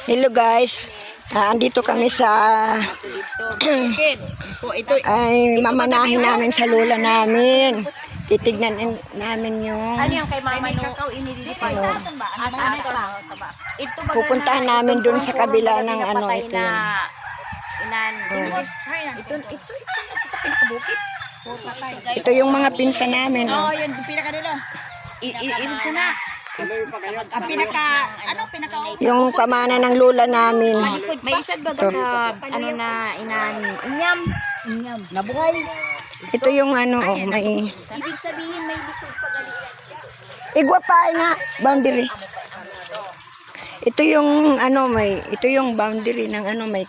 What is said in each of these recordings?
Hello guys, andito kami sa ay mamanahin namin sa lola namin. Titignan namin yung Ano yung kay Mama no? pupuntahan namin dun sa kabila ng ano ito yun. Ito sa pinakabukid. Ito yung mga pinsan namin. Oh, Oh. yan yung pinaka nila. Ibig sana. Ang pinaka Yung pamana ng lola namin. may isad ba ka ano na inyam nabuhay. Ito yung ano, oh, may Ibig sabihin may likod pa gali. igwa pa nga boundary. Ito yung ano, ito yung boundary ng ano, may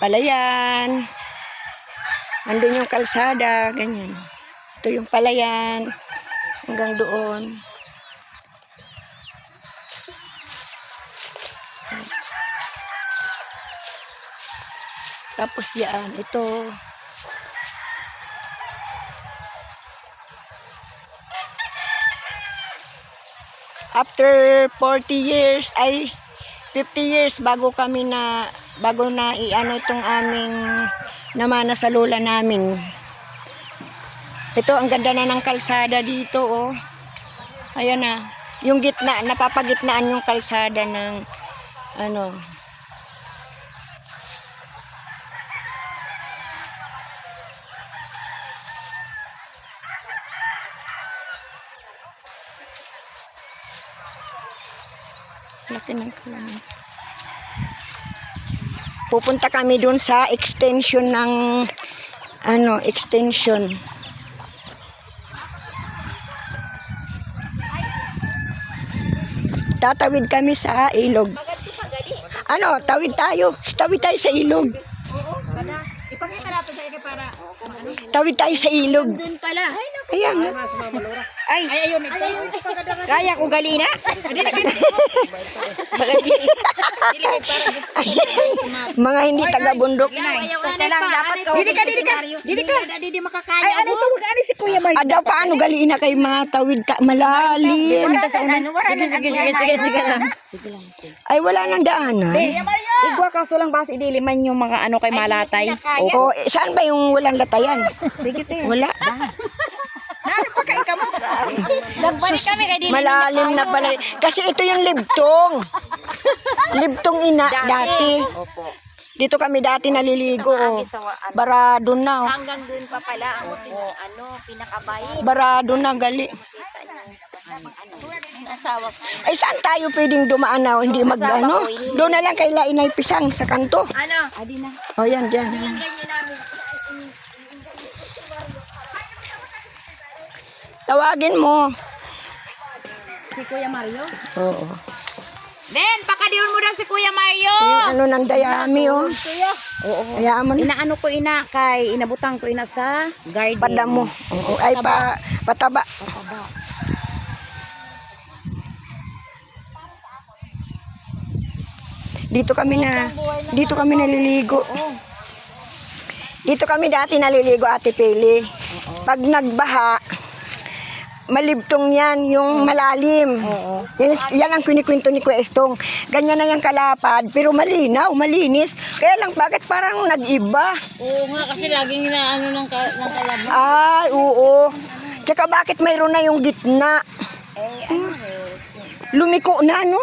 palayan. Andun yung kalsada, ganyan. Ito yung palayan hanggang doon. Tapos yan, ito. After 40 years, ay 50 years bago na iano itong aming namana sa lola namin. Ito, ang ganda na ng kalsada dito, oh. Ayan na. Yung gitna, napapagitnaan yung kalsada ng ano. Laki ng kalamis. Pupunta kami dun sa extension ng ano, extension. Tatawid kami sa ilog. Ano, tawid tayo. Tawid tayo sa ilog. Oo, kada. Ipakita natin sa iyo para Tawid tayo sa ilog. doon pala. Kaya nga. Ay, ayun ito. Kaya ko galina. Mga hindi taga-bundok. Lang dapat ko. Dili ka. Dili makakaya. Ay, ano ito? Mag-ano si Kuya Mario? Ada paano galina kay matawid ka malalim. Sige lang. Ay wala nang daanan. Igwa kaso lang base idili man yung mga ano kay malatay. O saan ba yung walang latayan? Sige te. Wala. Naro pa kay kamo. Nagbalik kami kay dili. Malalim na pala. Kasi ito yung libtong. Libtong ina dati. Opo. Dito kami dati naliligo. Oh. Barado na. Oh. Hanggang doon pa pala ang ano pinakabayi. Barado na gali. Asawa ko. Ay saan tayo pwedeng dumaan na hindi mag ano? Doon na lang kay Lainay Pisang sa kanto. Ano? Adi na. O yan, dyan. Tawagin mo. Si Kuya Mario. Oo. Ben, pakadiyon mo daw si Kuya Mario. Yung ano ng dayami, oh. Kuya. Oo. Hayaan mo na. Inaano ko ina kay inabutang ko ina sa garden. Padamo. Oo. Ay, pataba. Pataba. Dito kami naliligo. Dito kami dati naliligo, Ate Pili. Pag nagbaha, malibtong yan, yung malalim. Oo. Yan ang kinikwento ni Kuya Estong. Ganyan na yung kalapad, pero malinaw, malinis. Kaya lang, bakit parang nag-iba? Oo nga kasi laging inaano ng kalab. Ay, oo. Tsaka bakit mayroon na yung gitna? Lumiko na, no?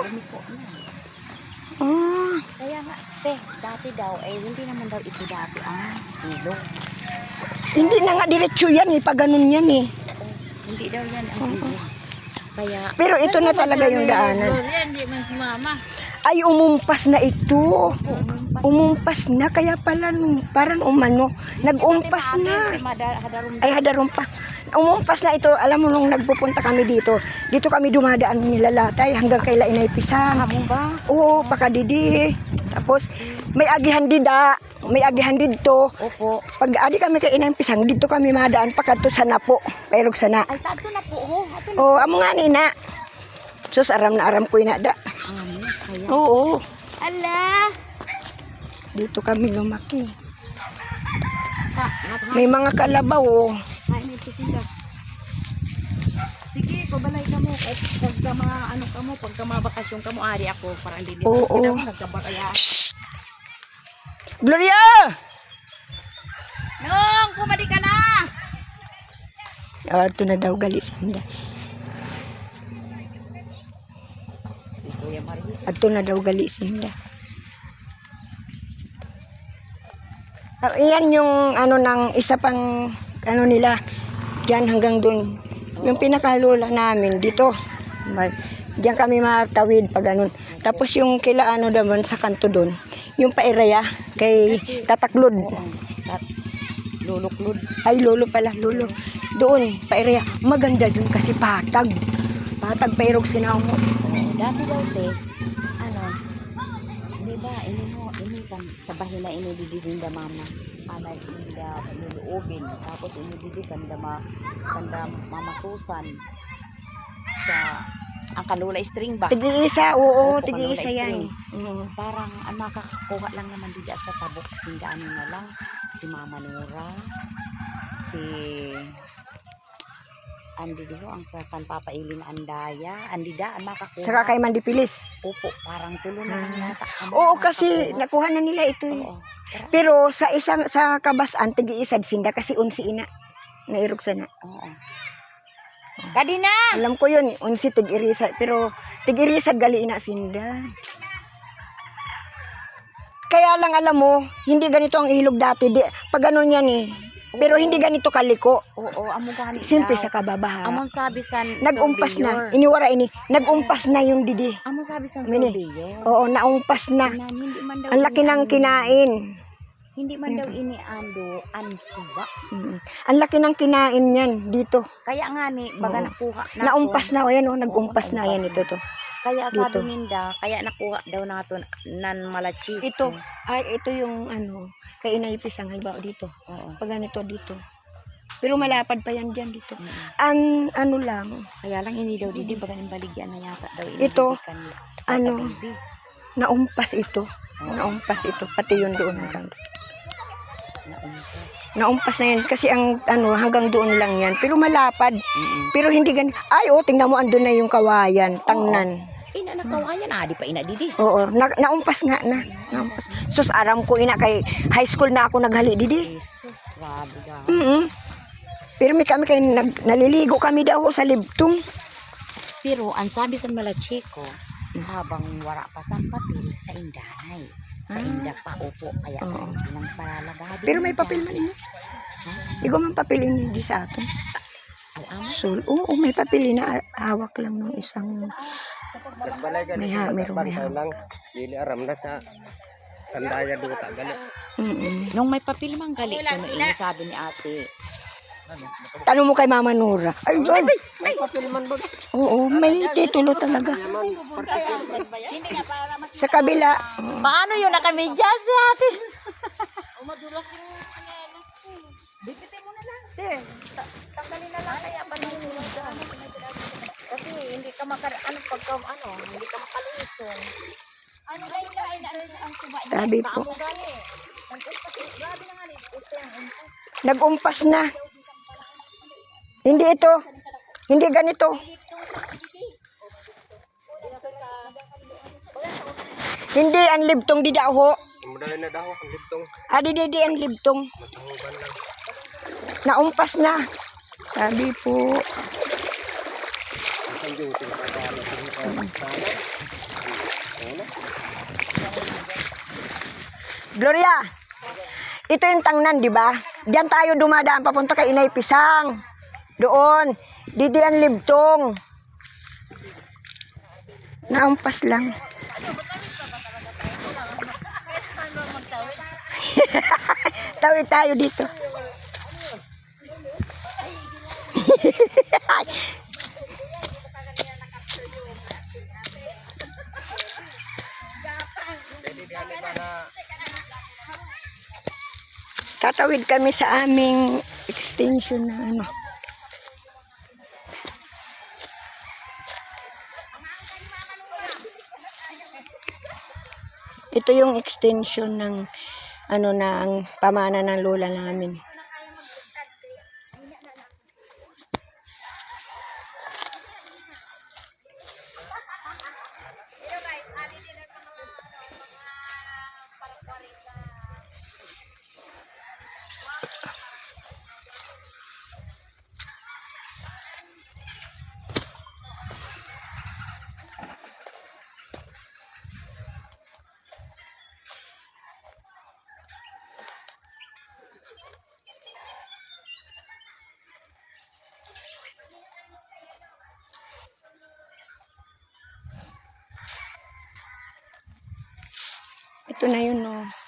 Ah, Kaya nga, te, dati daw hindi naman daw ito dati ang ilog. hindi na nga diretso yan eh, pag ganun yan eh. Hindi daw yan ang ilog. Kaya Pero ito na talaga yung daanan. Yan, di man si Mama. Ay, umumpas na ito. Umumpas na, kaya pala parang umano. Nag-umpas na. Ay, hadarum pa. Umumpas na ito. Alam mo, nung nagpupunta kami dito kami dumadaan nilalatay hanggang kay Lainay Pisang. Amo ba? Oo, pakadidi. Tapos, may agihan dida. May agihan dito. Opo. Pag adi kami kay Inang Pisang, dito kami madaan pakadto sa napo. Pairog sana. Ay, tato na po. Oh, ato na. Oo, amo nga nina. Sus, aram na aram ko inada. Kaya. Oo, Ala. dito kami lumaki. May mga kalabaw, oh. Ay, may titinda. Sige, nagpabalay ka mo. Pagka ano ka mo, pagka mabakasyon ka mo, ari ako. Parang hindi Oo. nagkabalaya. Shh! Gloria! Nung, pumadi ka na! Ito na daw gali sinda. Kuya Marie. Ito na daw gali sinda. Iyan yung ano ng isa pang ano nila diyan hanggang dun. Yung pinakalulo namin dito. Diyan kami matawid pag ganun. Tapos yung kila ano naman sa kanto dun, yung pairaya kay Tataklod. Luluklod. Ay lolo pala, lolo. Doon pairaya. Maganda dun kasi patag. Patag pairog sinamo. Dati daw te, ano, di ba, ini kan sa bahina ini dididinda mama. Anay inda luluubin. Tapos ini didi kanda mama Susan sa ang kanula string ba? Tigi-isa, oo, Opo, tigi-isa kanula yan. string. Oo. Parang ang makakakuha lang naman didi sa tabok sinda ano na lang si Mama Nora, si Andi dito ang panpapailin Andaya, Andida ang makakuha. Saka kay Mandipilis. Opo, parang tulo na lang yata. Oo, kasi nakuha na nila ito. Eh. Oo. Pero sa isang sa kabasan tigi-isad sinda kasi unsi ina. Nairog sana. Oo. Kadina! Alam ko yun, unsi tig-irisa. Pero tig-irisa gali ina sinda. Kaya lang alam mo, hindi ganito ang ilog dati. Pag ganun yan eh. Pero hindi ganito kaliko. Oo, amo gani. Siyempre sa kababaha. Amon sabi san Nag-umpas surveyor. na. Iniwara ini. Nag-umpas na yung didi. Amon sabi san Mini. surveyor. Oo, naumpas na. Hindi man daw Ang laki ng kinain. Hindi man daw ini ansuba. Ang laki ng kinain yan dito. Kaya nga ni baga Oo. nakuha na. Naumpas na. Ayan o, nag-umpas na naumpas yan na. ito to. Kaya Dito. sabi ninda, kaya nakuha daw naton nan malachi. Ito. Ay, ito yung ano, kay Inay Pisang. Halimbawa dito. Oo. Pag ganito dito. Pero malapad pa yan dyan dito. Mm. Ano lang, Kaya lang ini daw didi baga ng baligyan na yata daw ini. Ito, didikan ni ano, Tata Baby. naumpas ito. Oo. Naumpas ito. Pati yun doon hanggang doon. Naumpas. Naumpas na yan. Kasi ang ano, hanggang doon lang yan. Pero malapad. Mm-mm. Pero hindi gan. Ay, oh, tingnan mo, andun na yung kawayan. Tangnan. Ina nakawayan di pa ina didi. Oo, naumpas nga na. Naumpas. Sus, aram ko ina kay high school na ako naghali didi. Jesus, grabe ka. Pero may kami kay naliligo kami daw sa libtong. Pero ang sabi sa Malachiko, habang wala pa sa papel sa indanay. Sa inda pa upo kaya Oo. nang palalagado. Pero may papel man ini. Igo man papel ini di sa atin. So, oo, may papel na hawak lang ng isang may hawak. lang dili aram na sa Sandaya do ta gali. Nung may papel man gali ko na sabi ni ate. Tanong mo kay Mama Nora. Ay, ay. May papel man ba? Oo, may titulo talaga. Sa kabila. Paano yun nakamedyas si ate? Tanggalin na lang kaya kasi hindi ka ano pagka ano hindi ka makalimutan. Ano ang suba? Sabi po. Nag-umpas na. Hindi ito. Hindi ganito. Hindi ang libtong di daho. Mudalay na daw ang libtong Di ang libtong. matahuban lang. Naumpas na. Sabi po. Ang duting pa sa sana. Gloria, ito yung tangnan, di ba? Diyan tayo dumadaan papunta kay Inay Pisang. Doon. Didi ang libtong. Naumpas lang. Tawid tayo dito. Tatawid kami sa aming extension na ano. Ito yung extension ng ano na ang pamana ng lola namin. Ito na yun, no.